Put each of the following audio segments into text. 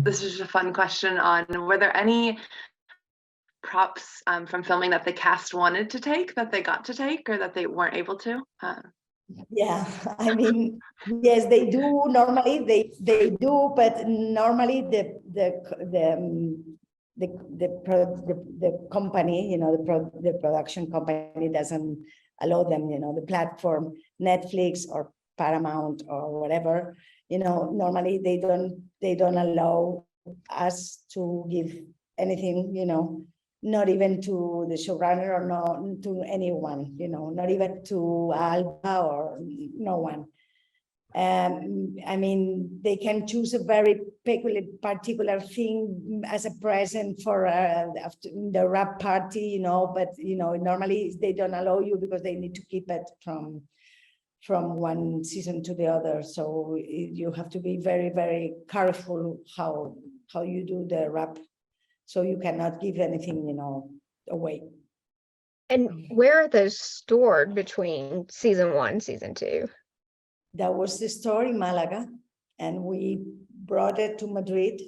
this is just a fun question on, were there any props from filming that the cast wanted to take that they got to take or that they weren't able to? Yeah, I mean, yes, they do. Normally, they do, but normally the company, the production company doesn't allow them. The platform, Netflix or Paramount or whatever. Normally they don't allow us to give anything. Not even to the showrunner or not to anyone, not even to Alba or no one. I mean, they can choose a very particular thing as a present for the wrap party, but normally they don't allow you because they need to keep it from one season to the other. So you have to be very, very careful how you do the wrap. So you cannot give anything, away. And where are those stored between season 1, season 2? That was the store in Malaga, and we brought it to Madrid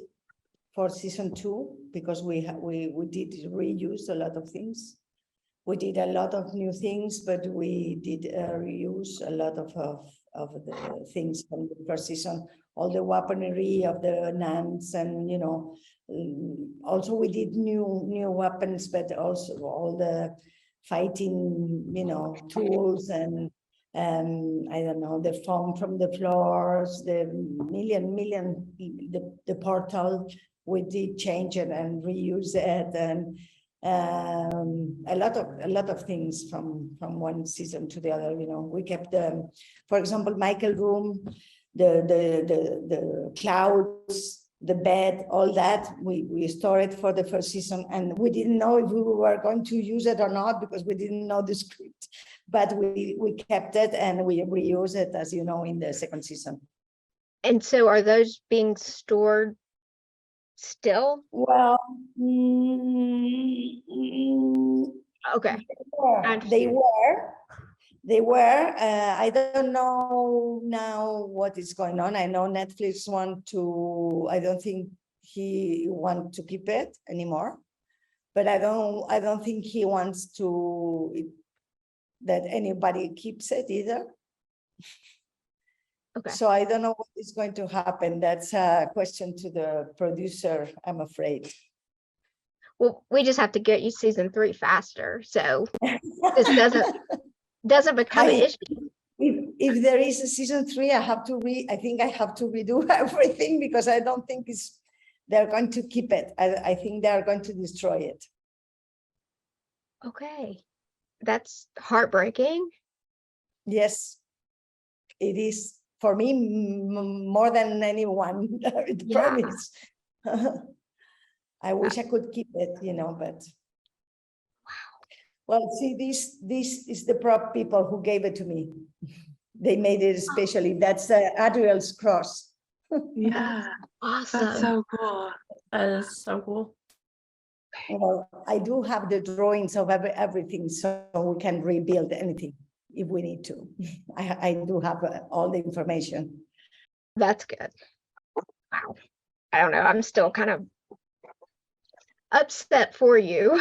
for season 2 because we did reuse a lot of things. We did a lot of new things, but we did reuse a lot of the things from the first season. All the weaponry of the nuns, and also we did new weapons, but also all the fighting tools and I don't know, the foam from the floors, the the portal. We did change it and reuse it, and a lot of things from one season to the other. We kept for example, Michael room, the clouds, the bed, all that we stored for the first season, and we didn't know if we were going to use it or not because we didn't know the script, but we kept it and we reuse it, as you know, in the second season. And so are those being stored still? Well, Okay. They were. I don't know now what is going on. I know Netflix I don't think he wants to keep it anymore, but I don't think he wants that anybody keeps it either. Okay. So I don't know what is going to happen. That's a question to the producer, I'm afraid. Well, we just have to get you season 3 faster, so this doesn't become an issue. If there is a season 3, I think I have to redo everything because I don't think they're going to keep it. I think they are going to destroy it. Okay, that's heartbreaking. Yes, it is for me more than anyone. I promise. I wish I could keep it, but. Well, see, this is the prop people who gave it to me. They made it especially. That's Adriel's cross. Yeah, Awesome. that's so cool. That is so cool. Well, I do have the drawings of everything, so we can rebuild anything if we need to. I do have all the information. That's good. Wow. I don't know. I'm still kind of upset for you.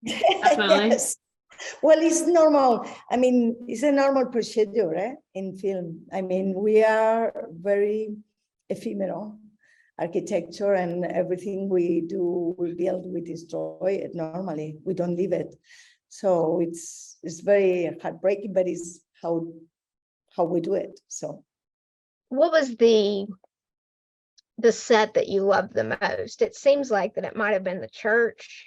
Yes. Well, it's normal. I mean, it's a normal procedure in film. I mean, we are very ephemeral. Architecture and everything we do, we build, we destroy it normally. We don't leave it. So it's very heartbreaking, but it's how we do it. So What was the set that you loved the most? It seems like that it might have been the church.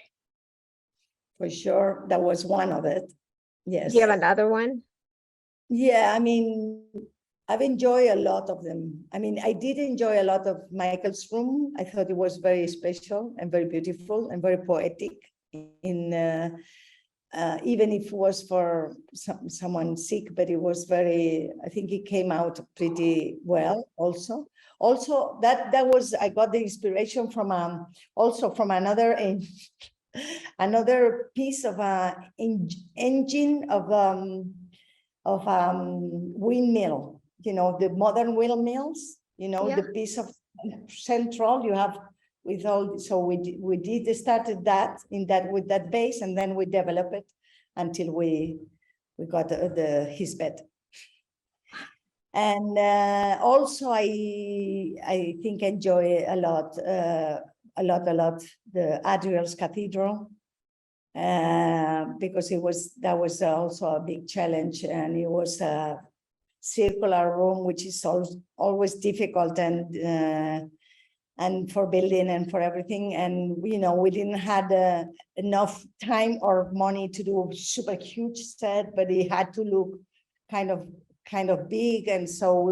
for sure, that was one of it. Yes. Do you have another one? Yeah, I mean, I've enjoyed a lot of them. I mean, I did enjoy a lot of Michael's room. I thought it was very special and very beautiful and very poetic. Even if it was for someone sick, but it was very, I think it came out pretty well also. Also, that was, I got the inspiration from also from another piece of engine of windmill, the modern windmills, Yeah. the piece of central. You have with all. So we did started that with that base, and then we developed it until we got his bed. And also I think enjoy a lot the Adriel's Cathedral, because that was also a big challenge, and it was a circular room, which is always difficult and for building and for everything. And we didn't have enough time or money to do a super huge set, but it had to look kind of big, and so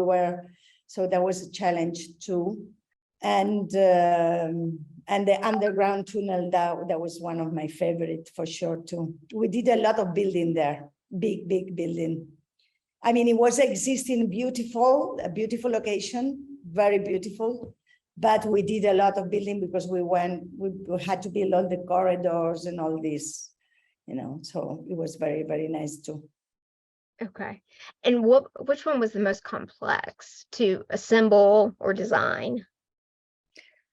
that was a challenge too. And the underground tunnel, that was one of my favorite for sure too. We did a lot of building there, big building. I mean, it was existing a beautiful location, very beautiful, but we did a lot of building because we had to build all the corridors and all this, so it was very, very nice too. Okay. And which one was the most complex to assemble or design?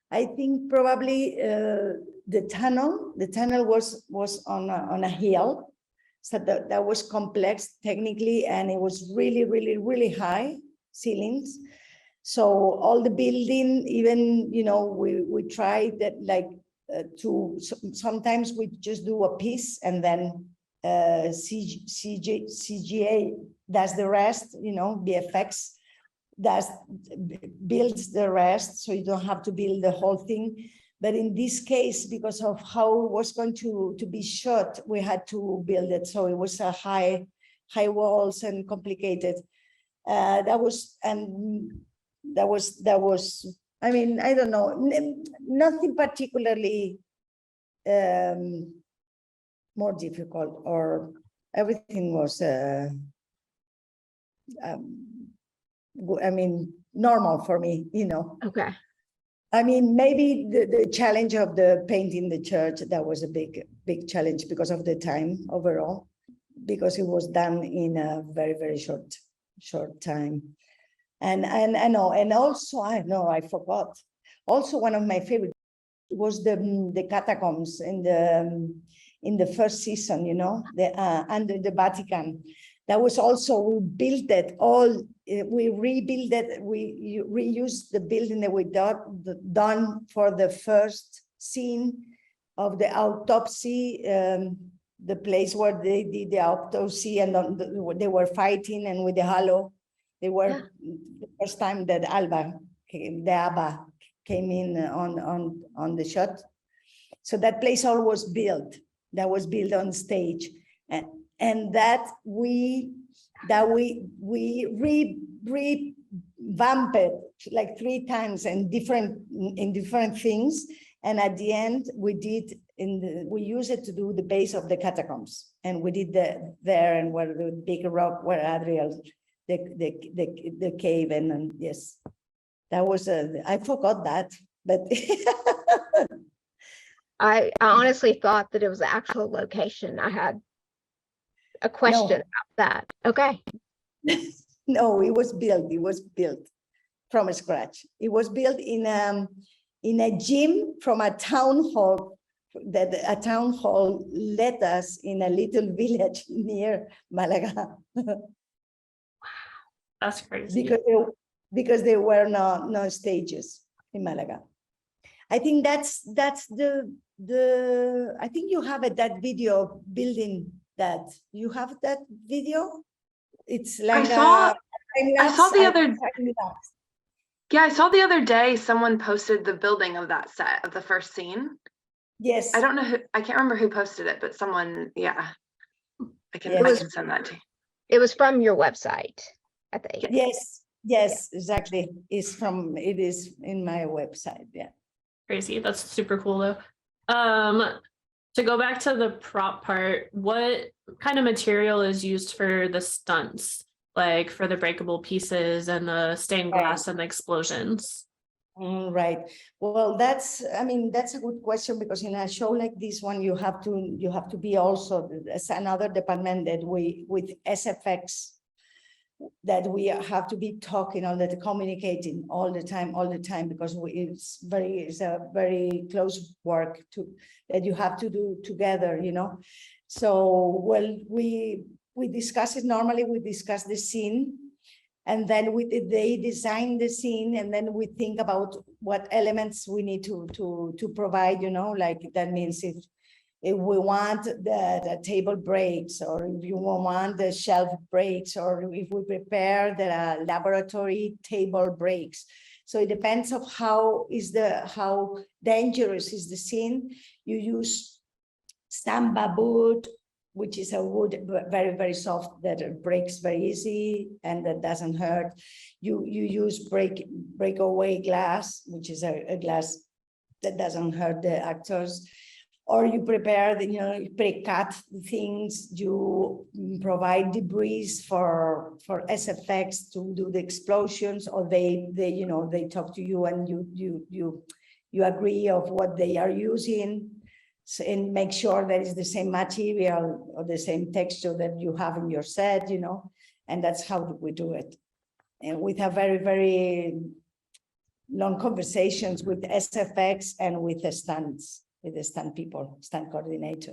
I think probably the tunnel. The tunnel was on a hill, so that was complex technically, and it was really, really, really high ceilings. So all the building, even we tried that sometimes we just do a piece and then CGA does the rest, VFX builds the rest, so you don't have to build the whole thing. But in this case, because of how it was going to be shot, we had to build it, so it was a high walls and complicated. That was. I mean, I don't know, nothing particularly more difficult, or everything was normal for me, Okay. I mean, maybe the challenge of the painting the church, that was a big challenge because of the time overall, because it was done in a very, very short time. And I know, and also I forgot. Also, one of my favorite was the catacombs in the first season, under the Vatican. That was also, we built it all. We rebuilt it. We reused the building that we done for the first scene of the autopsy, the place where they did the autopsy, and they were fighting, and with the halo. They were the first time that Abba came in on the shot. So that place all was built. That was built on stage, and that we revamped it like 3 times in different things. And at the end, we used it to do the base of the catacombs, and we did there, and where the big rock where Adriel. The cave, and yes, that was I forgot that, but I honestly thought that it was the actual location. I had a question about that. Okay. No, it was built from scratch. It was built in a gym from a town hall, that a town hall let us in a little village near Malaga. That's crazy. Because there were no stages in Malaga. I think that's the I think you have that video building that. You have that video? It's like I saw the other day someone posted the building of that set of the first scene. Yes. I don't know I can't remember who posted it, but someone, I can send that to you. It was from your website, I think. Yes, exactly. It is in my website. Yeah. Crazy. That's super cool though. To go back to the prop part, what kind of material is used for the stunts, like for the breakable pieces and the stained glass and the explosions? Right. Well, that's a good question, because in a show like this one, you have to be also as another department that with SFX. that we have to be talking all the communicating all the time, because it's a very close work that you have to do together, you know. So, well, we discuss it normally. We discuss the scene, and then they design the scene, and then we think about what elements we need to provide, you know, like that means if we want the table breaks, or if you want the shelf breaks, or if we prepare the laboratory table breaks. So it depends of how dangerous is the scene. You use samba wood, which is a wood very, very soft that breaks very easy and that doesn't hurt. You use breakaway glass, which is a glass that doesn't hurt the actors. Or you prepare the, you know, pre-cut things, you provide debris for SFX to do the explosions, or they you know, they talk to you and you agree of what they are using, and make sure that it's the same material or the same texture that you have in your set, you know, and that's how we do it. And we have very, very long conversations with SFX and with the stunts. With the stunt people, stunt coordinator.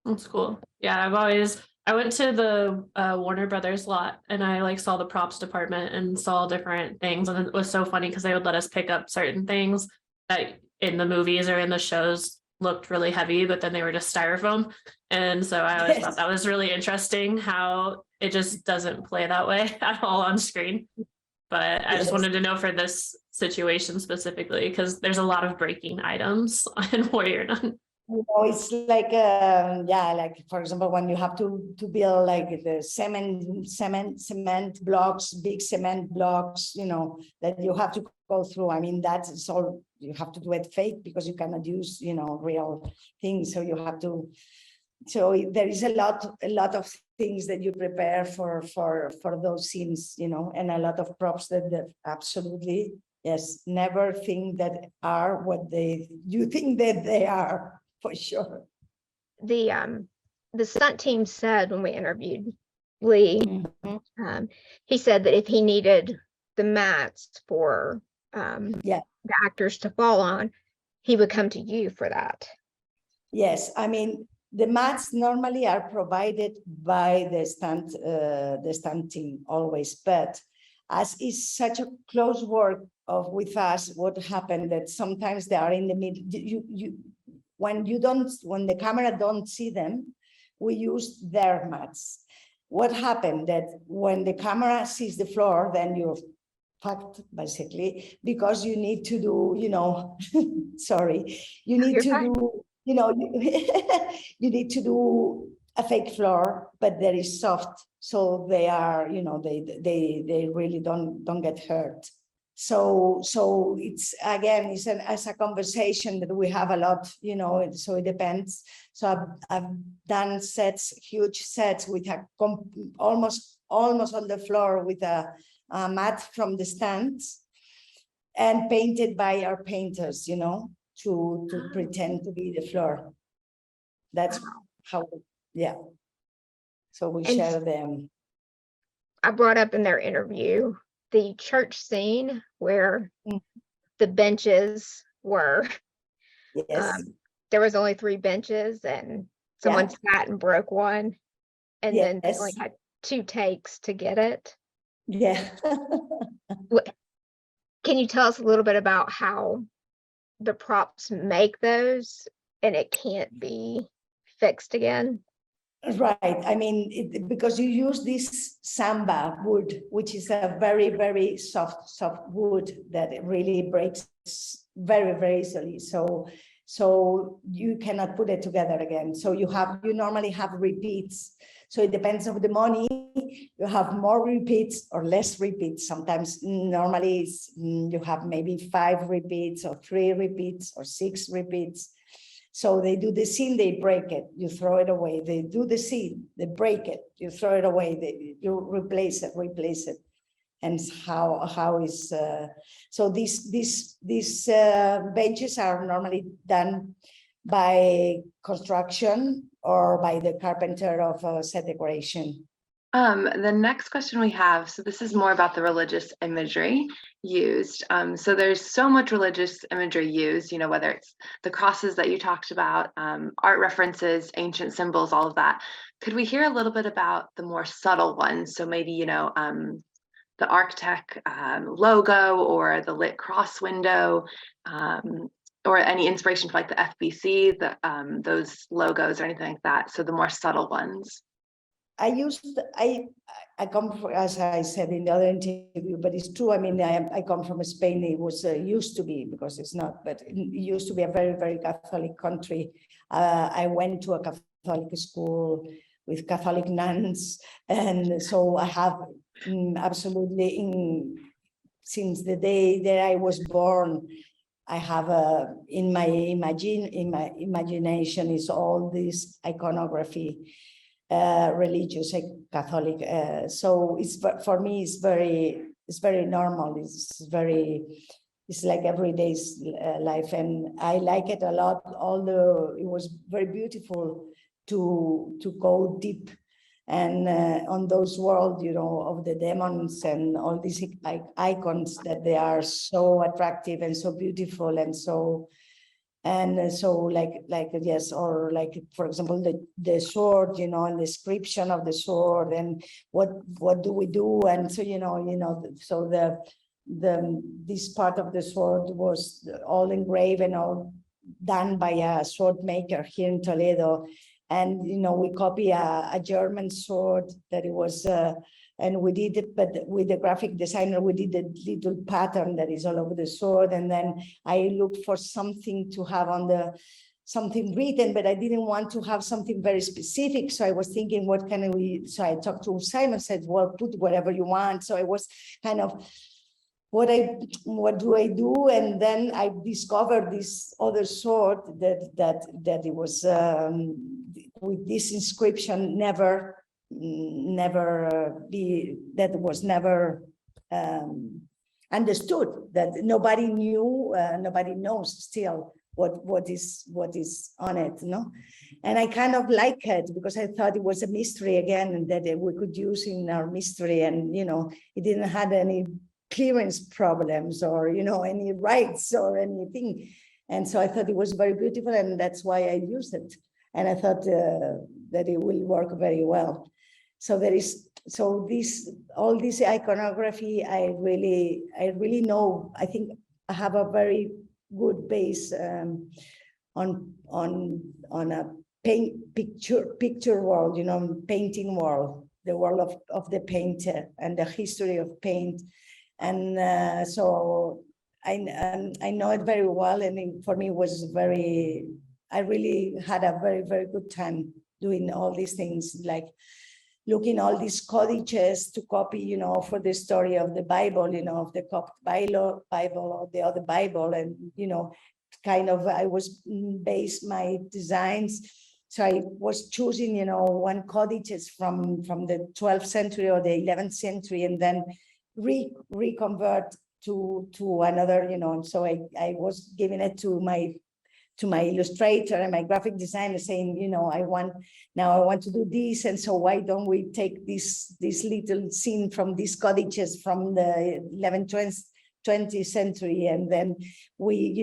That's cool. Yeah, I went to the Warner Brothers lot, and I like saw the props department and saw different things, and it was so funny because they would let us pick up certain things that in the movies or in the shows looked really heavy, but then they were just styrofoam. And so I always thought that was really interesting how it just doesn't play that way at all on screen. But I just wanted to know for this situation specifically, because there's a lot of breaking items in Warrior Nun. You know, it's like, yeah, like for example, when you have to build like the cement blocks, big cement blocks, you know, that you have to go through. I mean, that's all, you have to do it fake because you cannot use, you know, real things. So you have to, so there is a lot of things that you prepare for those scenes, you know, and a lot of props that absolutely, yes, never think that are what you think that they are, for sure. The stunt team said when we interviewed Lee, he said that if he needed the mats for the actors to fall on, he would come to you for that. Yes, I mean, the mats normally are provided by the stunt team always, but as is such a close work with us, what happened that sometimes they are in the middle. When the camera don't see them, we use their mats. What happened that when the camera sees the floor, then you're fucked basically, because you need to do, you know, sorry, you need to do. You know, you need to do a fake floor, but there is soft, so they are, you know, they really don't get hurt. So it's again, it's a conversation that we have a lot, you know. So it depends. So I've done huge sets with almost on the floor with a mat from the stands, and painted by our painters, you know, to pretend to be the floor. That's how, yeah. So we share them. I brought up in their interview the church scene where the benches were. Yes. There was only 3 benches, and someone sat and broke one, and then they only had 2 takes to get it. Yeah. Can you tell us a little bit about how the props make those and it can't be fixed again? Right. I mean, because you use this samba wood, which is a very, very soft wood that it really breaks very, very easily. So you cannot put it together again. So you normally have repeats. So it depends on the money. You have more repeats or less repeats. Sometimes normally you have maybe 5 repeats or 3 repeats or 6 repeats. So they do the scene, they break it, you throw it away. They do the scene, they break it, you throw it away, you replace it. And how is so these benches are normally done by construction or by the carpenter of set decoration. The next question we have, so this is more about the religious imagery used. So there's so much religious imagery used, you know, whether it's the crosses that you talked about, art references, ancient symbols, all of that. Could we hear a little bit about the more subtle ones? So maybe, you know, the Arctech logo or the lit cross window, or any inspiration for like the FBC, those logos or anything like that. So the more subtle ones. I come from, as I said in the other interview, but it's true. I mean, I come from Spain. It was used to be, because it's not, but it used to be a very, very Catholic country. I went to a Catholic school with Catholic nuns, and so I have absolutely, since the day that I was born, I have in my imagination is all this iconography. Religious, Catholic. So it's, for me, it's very normal. It's like everyday life, and I like it a lot. Although it was very beautiful to go deep and on those worlds, you know, of the demons and all these icons that they are so attractive and so beautiful and so. And so like yes, or like, for example, the sword, you know, and the inscription of the sword, and what do we do? And so, you know, so this part of the sword was all engraved and all done by a sword maker here in Toledo. And, you know, we copy a German sword that it was, and we did it, but with the graphic designer, we did a little pattern that is all over the sword. And then I looked for something to have on something written, but I didn't want to have something very specific. So I was thinking, what can we, so I talked to Simon, said, well, put whatever you want. So I was kind of, what do I do? And then I discovered this other sword that it was with this inscription, never understood, that nobody knew, nobody knows still what is on it, no? And I kind of like it, because I thought it was a mystery again, and that we could use in our mystery, and, you know, it didn't have any clearance problems or, you know, any rights or anything. And so I thought it was very beautiful, and that's why I used it. And I thought that it will work very well. So there is, so all this iconography, I really know. I think I have a very good base on a picture world, you know, painting world, the world of the painter and the history of paint, and so I know it very well, and for me it was I really had a very, very good time doing all these things, like looking all these codices to copy, you know, for the story of the Bible, you know, of the Coptic Bible or the other Bible. And, you know, kind of, I was based my designs. So I was choosing, you know, one codices from the 12th century or the 11th century, and then reconvert to another, you know. And so I was giving it to my illustrator and my graphic designer, saying, you know, I want to do this, and so why don't we take this little scene from these codices from the 11th, 20th century, and then we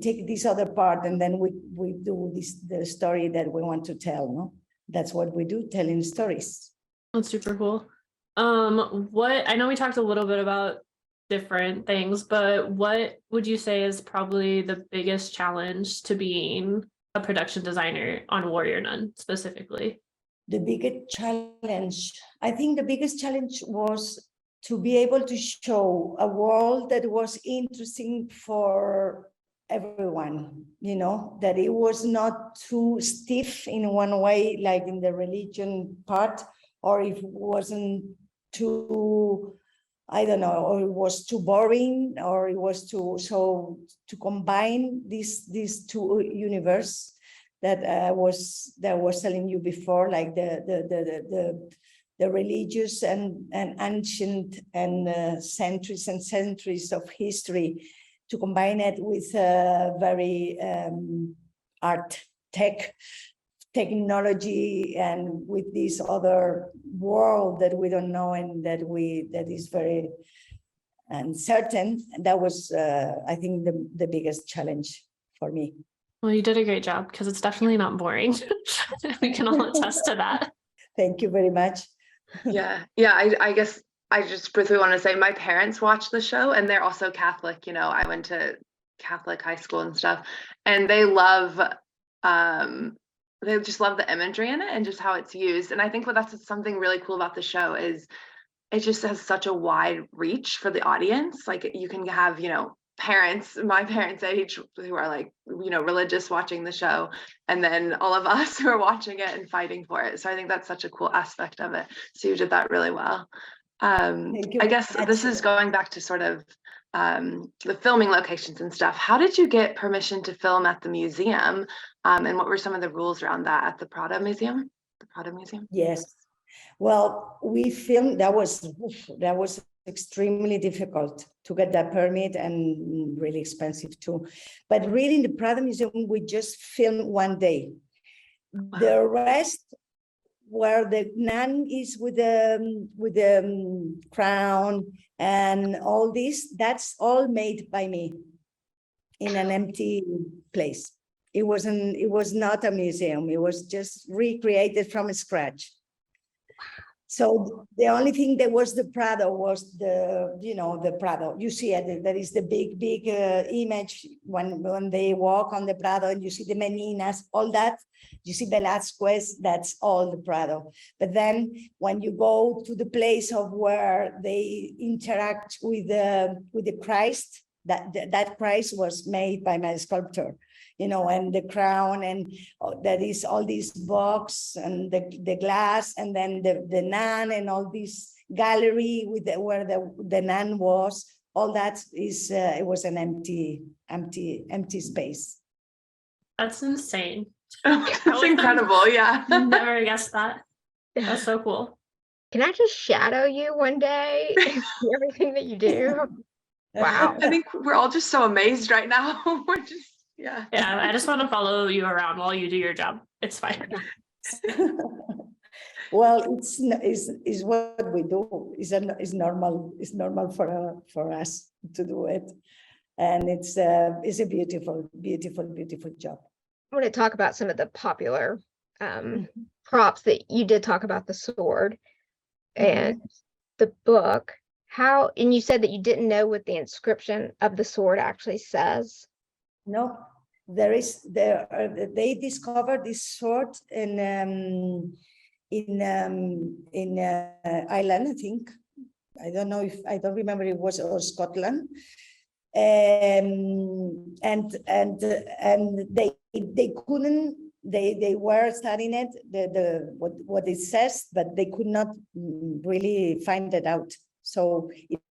take this other part, and then we do the story that we want to tell. No, that's what we do, telling stories. That's super cool. I know we talked a little bit about different things, but what would you say is probably the biggest challenge to being a production designer on Warrior Nun specifically? The biggest challenge, I think the biggest challenge was to be able to show a world that was interesting for everyone, you know, that it was not too stiff in one way, like in the religion part, or if it wasn't too, I don't know, or it was too boring, or it was too, so to combine these two universe that I was telling you before, like the religious and ancient and centuries and centuries of history, to combine it with very art tech technology and with this other world that we don't know and that is very uncertain. That was, I think, the biggest challenge for me. Well, you did a great job because it's definitely not boring. We can all attest to that. Thank you very much. Yeah. I guess I just briefly want to say my parents watch the show and they're also Catholic. You know, I went to Catholic high school and stuff, and they just love the imagery in it and just how it's used. And I think that's something really cool about the show is it just has such a wide reach for the audience. Like you can have, you know, parents, my parents' age, who are like, you know, religious watching the show, and then all of us who are watching it and fighting for it. So I think that's such a cool aspect of it. So you did that really well. I guess this is going back to sort of the filming locations and stuff. How did you get permission to film at the museum? And what were some of the rules around that at the Prada Museum? The Prada Museum? Yes. Well, we filmed, that was extremely difficult to get that permit and really expensive too. But really in the Prada Museum, we just filmed one day. Wow. The rest, where the nun is with the crown and all this, that's all made by me in an empty place. It was not a museum. It was just recreated from scratch. So the only thing that was the Prada was the Prada. You see it, there is the big image when they walk on the Prada and you see the Meninas, all that. You see Velázquez, that's all the Prada. But then when you go to the place of where they interact with the Christ, that Christ was made by my sculptor. You know, and the crown, and that is all these box and the glass, and then the nun and all this gallery with where the nun was. All that is it was an empty space. That's insane. That's incredible. Yeah, never guessed that. That's so cool. Can I just shadow you one day? Everything that you do. Wow. I think we're all just so amazed right now. We're just. Yeah. I just want to follow you around while you do your job. It's fine. Well, it's what we do. It's normal. It's normal for us to do it, and it's a beautiful job. I want to talk about some of the popular props that you did talk about, the sword and the book. And you said that you didn't know what the inscription of the sword actually says. No, they discovered this sword in Ireland, I think. I don't know I don't remember if it was or Scotland. And they couldn't, they were studying it, what it says, but they could not really find it out. So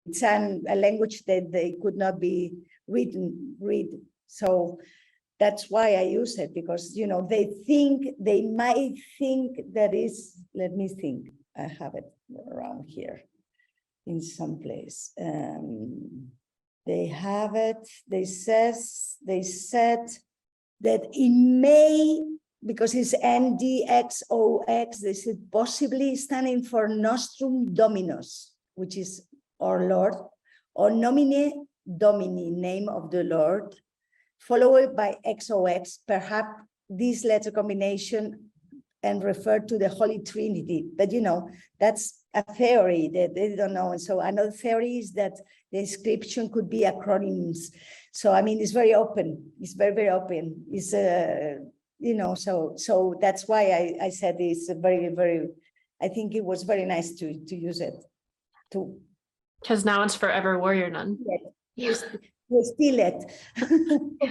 it's a language that they could not be read. So that's why I use it, because, you know, they might think that is, let me think, I have it around here in some place. They have it, they said that it may, because it's NDXOX, they said possibly standing for Nostrum Dominus, which is our Lord, or Nomine Domini, name of the Lord, followed by XOX, perhaps this letter combination and refer to the Holy Trinity. But, you know, that's a theory that they don't know. And so another theory is that the inscription could be acronyms. So, I mean, it's very open. It's very, very open. It's, you know, so that's why I said it's a very, very, I think it was very nice to use it. Because now it's forever Warrior Nun. Yes. We'll steal it.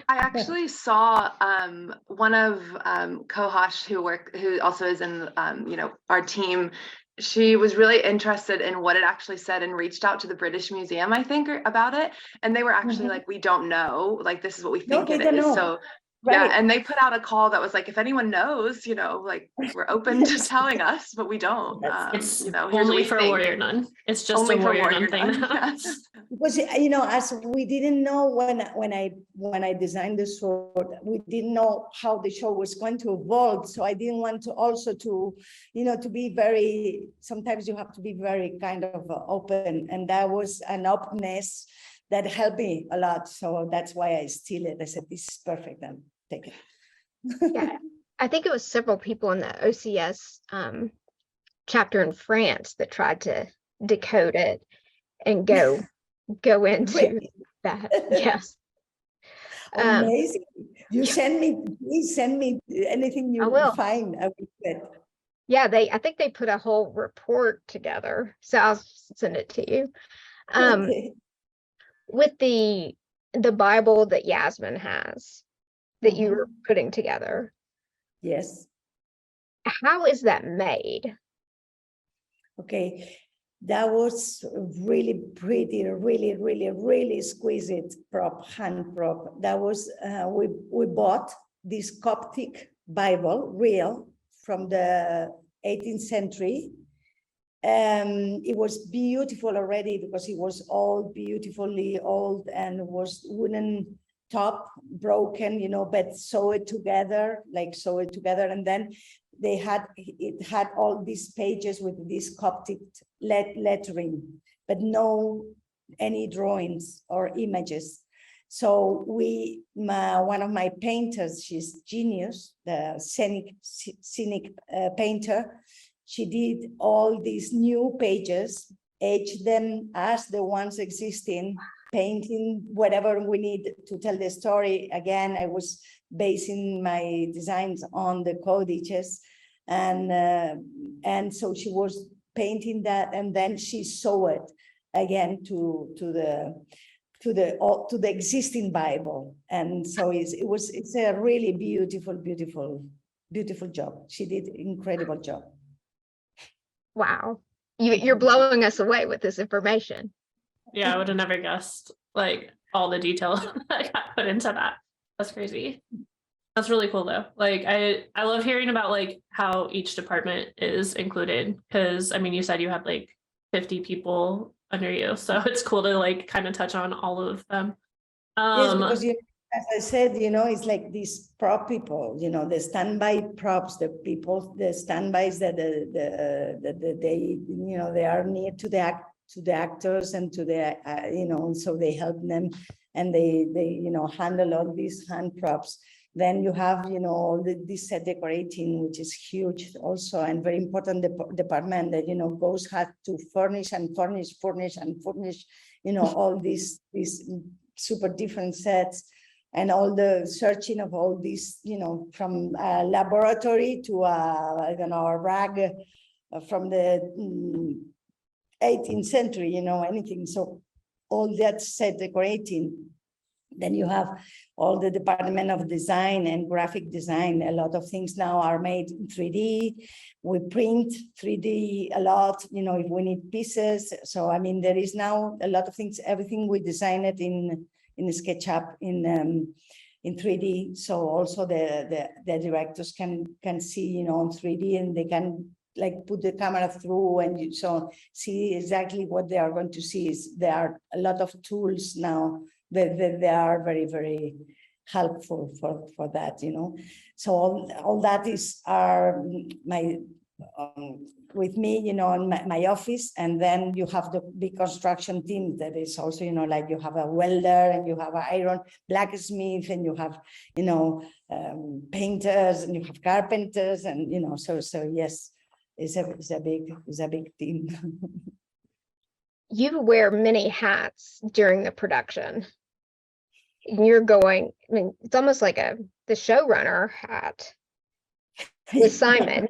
I actually saw one of Kohash who also is in you know, our team. She was really interested in what it actually said and reached out to the British Museum, I think, about it. And they were actually like, we don't know, like, this is what we think it is. So Yeah, and they put out a call that was like, if anyone knows, like we're open to telling us, but we don't. It's here's what only we for think. Warrior Nun. It's just Only a for Warrior Warrior Nun thing Nun, now. yes. Because as we didn't know when I designed the sword, we didn't know how the show was going to evolve. So I didn't want to also to be very. Sometimes you have to be very kind of open, and that was an openness that helped me a lot. So that's why I steal it. I said, this is perfect, and take it. Yeah, I think it was several people in the OCS chapter in France that tried to decode it and go into that. Yes. Amazing. Please send me anything I you will. find. I will get. Yeah, I think they put a whole report together. So I'll send it to you. Okay. With the Bible that Yasmin has that you were putting together. Yes. How is that made? Okay. That was really pretty, really, really, really exquisite hand prop. That was, we bought this Coptic Bible, real, from the 18th century. It was beautiful already because it was all beautifully old and was wooden top, broken, but sew it together. And then it had all these pages with this Coptic lettering, but no any drawings or images. So one of my painters, she's genius, the scenic painter, she did all these new pages, etched them as the ones existing, painting whatever we need to tell the story. Again, I was basing my designs on the codices, and so she was painting that, and then she sewed it again to the existing Bible. And so it's a really beautiful job. She did an incredible job. Wow. You're blowing us away with this information. Yeah, I would have never guessed like all the detail that got put into that. That's crazy. That's really cool though. Like I love hearing about like how each department is included, because I mean you said you had like 50 people under you, so it's cool to like kind of touch on all of them. Yes, because as I said, it's like these prop people, the standby props, the standbys that they they are near to the actors and to the so they help them, and they handle all these hand props. Then you have all this set decorating, which is huge also, and very important department that goes had to furnish all these super different sets, and all the searching of all these, from a laboratory to a rag from the 18th century, anything. So all that set decorating. Then you have all the department of design and graphic design. A lot of things now are made in 3D. We print 3D a lot, if we need pieces. So, I mean, there is now a lot of things, everything we design it in SketchUp in 3D. So also the directors can see, on 3D, and they can like put the camera through and so see exactly what they are going to see. There are a lot of tools now that they are very, very helpful for that, So all that are my with me, in my office, and then you have the big construction team that is also, like you have a welder and you have an iron blacksmith and you have, painters and you have carpenters and so yes, it's a big team. You wear many hats during the production. You're going, I mean, it's almost like the showrunner hat with Simon,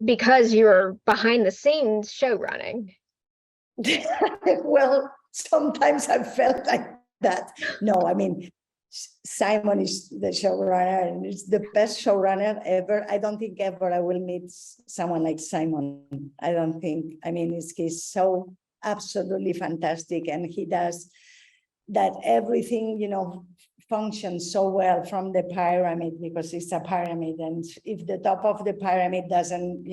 because you're behind the scenes show running. Well, sometimes I felt like that. No, I mean, Simon is the showrunner and it's the best showrunner ever. I don't think ever I will meet someone like Simon. I don't think. I mean, he's so absolutely fantastic, and he does that everything, functions so well from the pyramid, because it's a pyramid, and if the top of the pyramid doesn't,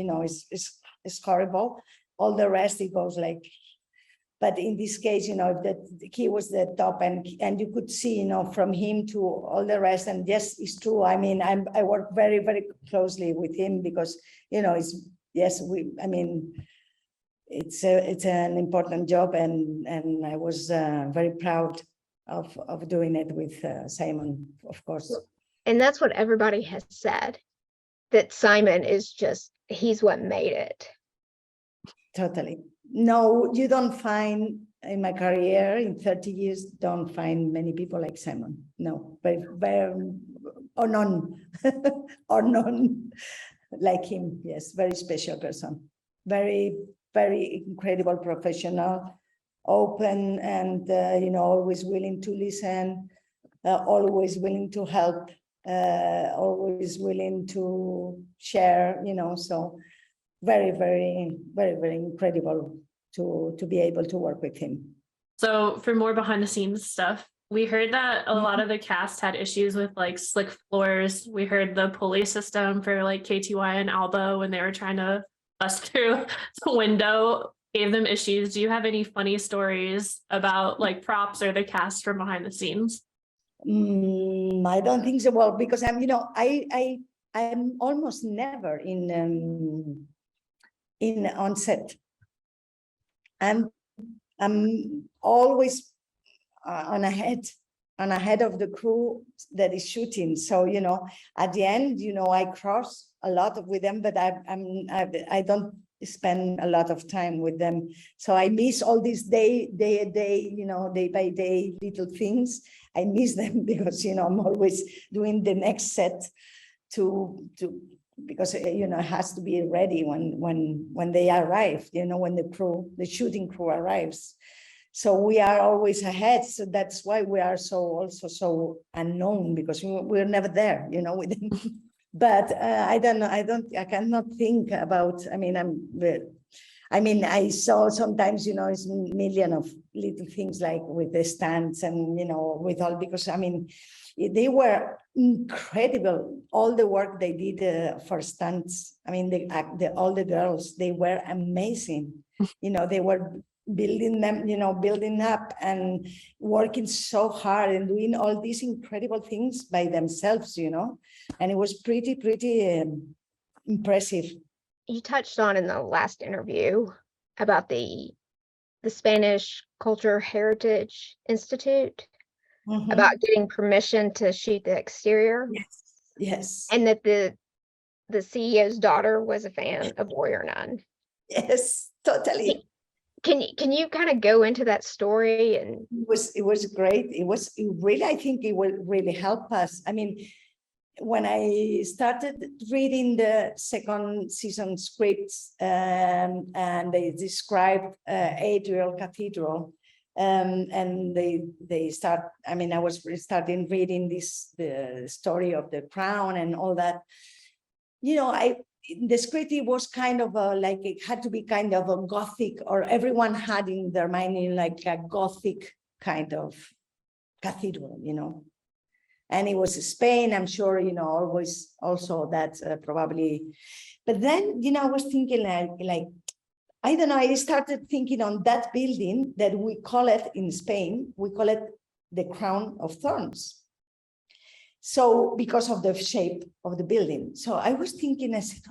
is horrible, all the rest it goes like. But in this case, that he was the top, and you could see, from him to all the rest. And yes, it's true. I mean, I work very, very closely with him because, it's an important job, and I was very proud of doing it with Simon, of course. And that's what everybody has said, that Simon is he's what made it. Totally. No, you don't find in my career in 30 years, don't find many people like Simon. No, very or none, or none like him. Yes, very special person. Very, very incredible professional, open, and always willing to listen, always willing to help, always willing to share. So. Very, very, very, very incredible to be able to work with him. So for more behind the scenes stuff, we heard that a lot of the cast had issues with like slick floors. We heard the pulley system for like KTY and Alba when they were trying to bust through the window gave them issues. Do you have any funny stories about like props or the cast from behind the scenes? I don't think so. Well, because I'm almost never on set. I'm always on ahead of the crew that is shooting. So at the end, I cross a lot with them, but I don't spend a lot of time with them. So I miss all these day by day little things. I miss them because I'm always doing the next set because it has to be ready when they arrive, when the shooting crew arrives. So we are always ahead. So that's why we are so unknown, because we're never there, with them. But I don't know. I cannot think about. I saw sometimes, it's a million of little things like with the stunts and with all, because they were incredible. All the work they did for stunts. All the girls, they were amazing. They were building them, building up and working so hard and doing all these incredible things by themselves, and it was pretty impressive. You touched on in the last interview about the Spanish Culture Heritage Institute, about getting permission to shoot the exterior. Yes. And that the CEO's daughter was a fan of Warrior Nun. Yes, totally. Can you kind of go into that story? And it was great. I think it will really help us. When I started reading the second season scripts, and they described Adriel Cathedral, and they start. I was starting reading the story of the crown and all that. The script, it was kind of like it had to be kind of a Gothic, or everyone had in their mind like a Gothic kind of cathedral, And it was Spain, I'm sure, always also that's probably. But then, I was thinking like, I don't know, I started thinking on that building that we call it in Spain, we call it the Crown of Thorns. So because of the shape of the building. So I was thinking, I said,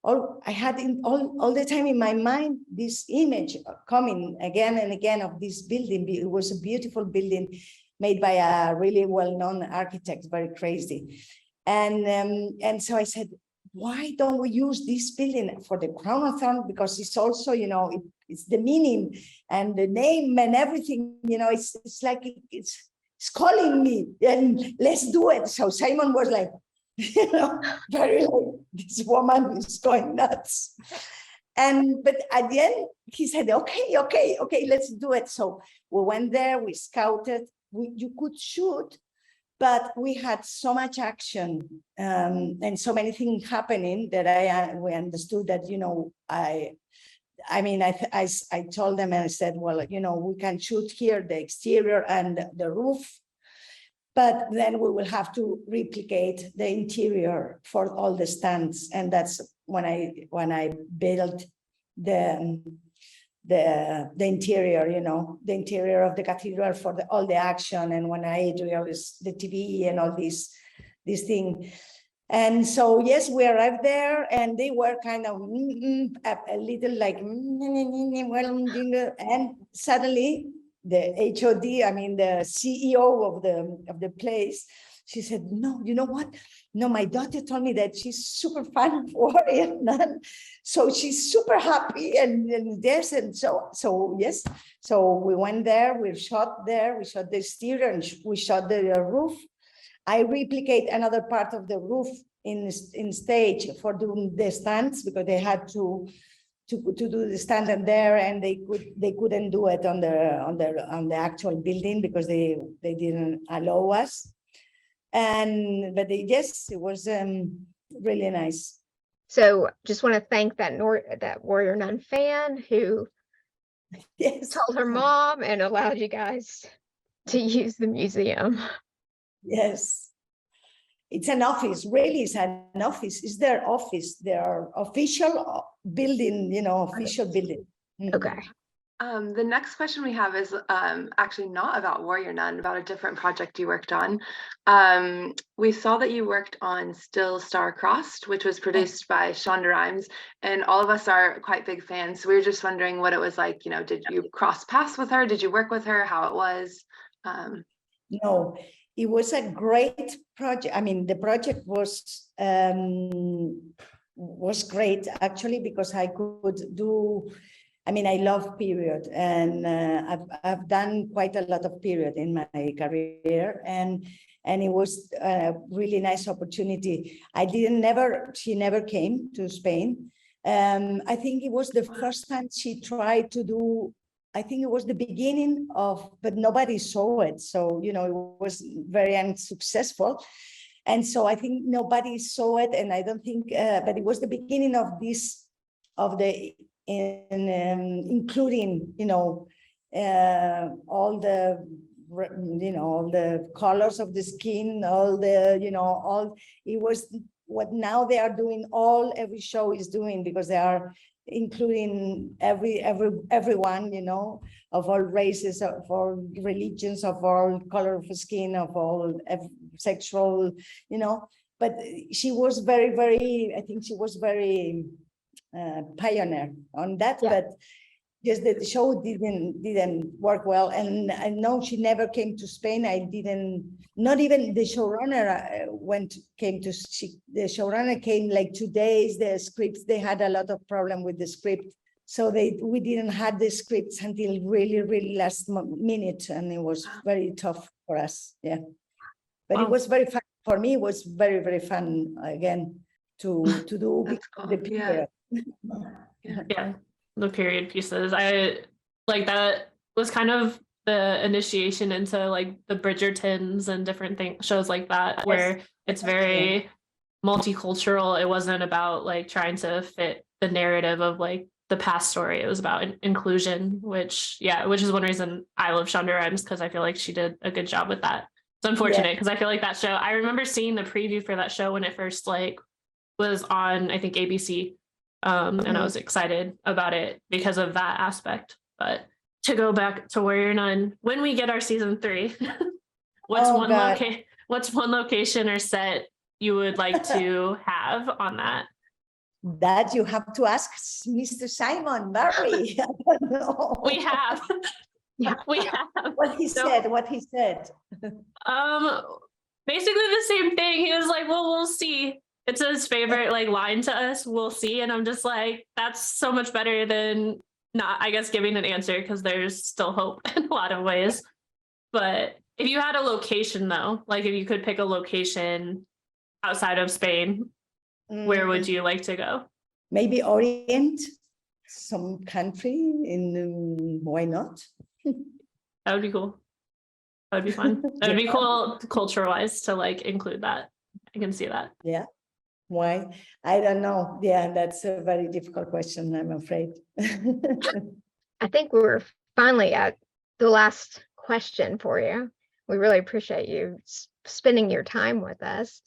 I had all the time in my mind this image coming again and again of this building. It was a beautiful building made by a really well-known architect, very crazy. And so I said, why don't we use this building for the Crown of Thorns? Because it's also, it's the meaning and the name and everything, it's like it's calling me, and let's do it. So Simon was like, very like, this woman is going nuts. But at the end, he said, okay, let's do it. So we went there, we scouted, you could shoot, but we had so much action and so many things happening that we understood that, I told them, and I said, well, we can shoot here the exterior and the roof, But then we will have to replicate the interior for all the stands, and that's when I built the interior, the interior of the cathedral for all the action, and when I realized the TV and all this thing. And so, yes, we arrived there, and they were kind of a little like, and suddenly the HOD, I mean, the CEO of the place, she said, no, you know what? No, my daughter told me that she's super fan of Warrior Nun, so she's super happy, and yes, and so yes. So we went there, we shot the exterior, and we shot the roof. I replicate another part of the roof in stage for doing the stands, because they had to do the stand in there, and they couldn't do it on the actual building because they didn't allow us. But yes, it was really nice. So just want to thank that Warrior Nun fan who Yes, told her mom and allowed you guys to use the museum. yes. It's an office, really, it's an office. It's their office, their official building, official building. Okay. The next question we have is actually not about Warrior Nun, about a different project you worked on. We saw that you worked on Still StarCrossed, which was produced by Shonda Rhimes, and all of us are quite big fans. So we were just wondering what it was like. Did you cross paths with her? Did you work with her? How it was? No, it was a great project. I mean, the project was great actually, because I could do. I mean, I love period, and I've done quite a lot of period in my career, and it was a really nice opportunity. She never came to Spain. I think it was the first time she tried to do. I think it was the beginning of, but nobody saw it. So, it was very unsuccessful. And so I think nobody saw it. And I don't think, but it was the beginning of including, all the, all the colors of the skin, it was what now they are doing, every show is doing, because they are including everyone, of all races, of all religions, of all color of skin, of all sexual, but she was very, very, I think she was very pioneer on that, yeah. But just the show didn't work well, and I know she never came to Spain. Not even the showrunner the showrunner came like 2 days. The scripts, they had a lot of problem with the script, so we didn't have the scripts until really, really last minute, and it was very tough for us. Yeah, but It was very fun for me. It was very, very fun again to do cool. The period. Yeah, the period pieces. I like that was kind of the initiation into like the Bridgertons and different shows like that, where it's very multicultural. It wasn't about like trying to fit the narrative of like the past story. It was about inclusion, which is one reason I love Shonda Rhimes, because I feel like she did a good job with that. It's unfortunate because I feel like that show, I remember seeing the preview for that show when it first like was on, I think, ABC. And I was excited about it because of that aspect. But to go back to Warrior Nun, when we get our season 3, what's one location or set you would like to have on that? That you have to ask Mr. Simon Barry. I don't know. We have. Yeah, we have. What he said. Basically the same thing. He was like, well, we'll see. It's his favorite like line to us. We'll see. And I'm just like, that's so much better than not, I guess, giving an answer, because there's still hope in a lot of ways. But if you had a location though, like if you could pick a location outside of Spain, where would you like to go? Maybe Orient, some country in, why not? That would be cool. That would be fun. That would be cool culture wise to like include that. I can see that. Yeah. Why? I don't know. Yeah, that's a very difficult question, I'm afraid. I think we're finally at the last question for you. We really appreciate you spending your time with us.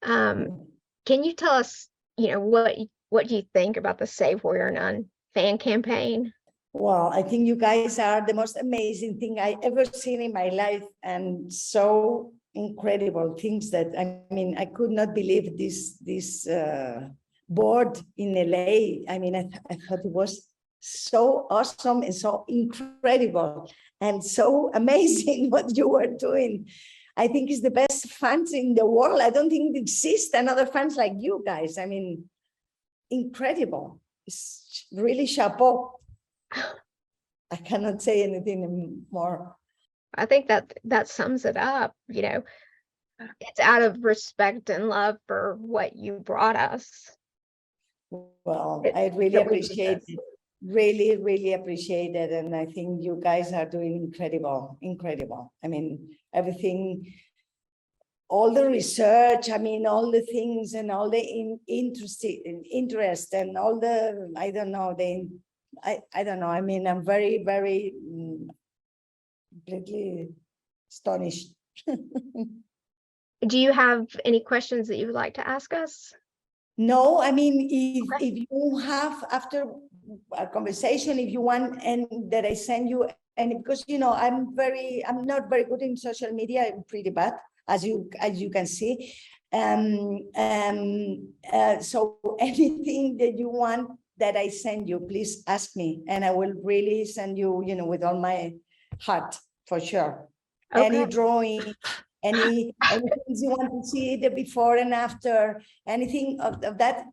Can you tell us, what you think about the Save Warrior Nun fan campaign? Well, I think you guys are the most amazing thing I ever seen in my life, and so incredible things that, I could not believe this board in LA. I thought it was so awesome and so incredible and so amazing what you were doing. I think it's the best fans in the world. I don't think it exists another fans like you guys. Incredible. It's really chapeau. I cannot say anything more. I think that sums it up. It's out of respect and love for what you brought us. Well, I really appreciate it. Really, really appreciate it. And I think you guys are doing incredible. Everything, all the research, all the things and all the interest and all the, I don't know. I'm very, very completely astonished. Do you have any questions that you would like to ask us? No, if you have, after a conversation, if you want, and that I send you, and because I'm not very good in social media. I'm pretty bad, as you can see. So anything that you want that I send you, please ask me, and I will really send you, with all my heart, for sure. Okay. Any drawing, any things you want to see, the before and after, anything of that,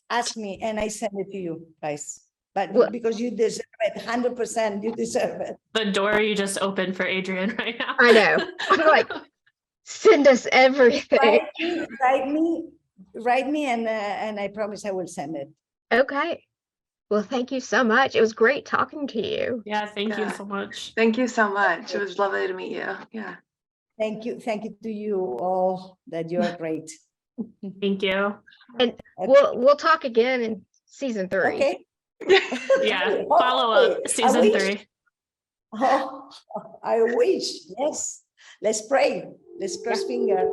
ask me, and I send it to you guys. But because you deserve it, 100%, you deserve it. The door you just opened for Adrian right now. I know. I'm like, send us everything. Write me, and I promise I will send it. Okay. Well, thank you so much. It was great talking to you. Yeah, thank you so much. Thank you so much. It was lovely to meet you. Yeah. Thank you to you all, that you are great. Thank you. And we'll talk again in season 3. Okay. Yeah, follow up season 3. Oh, I wish. Yes. Let's pray. Let's cross finger.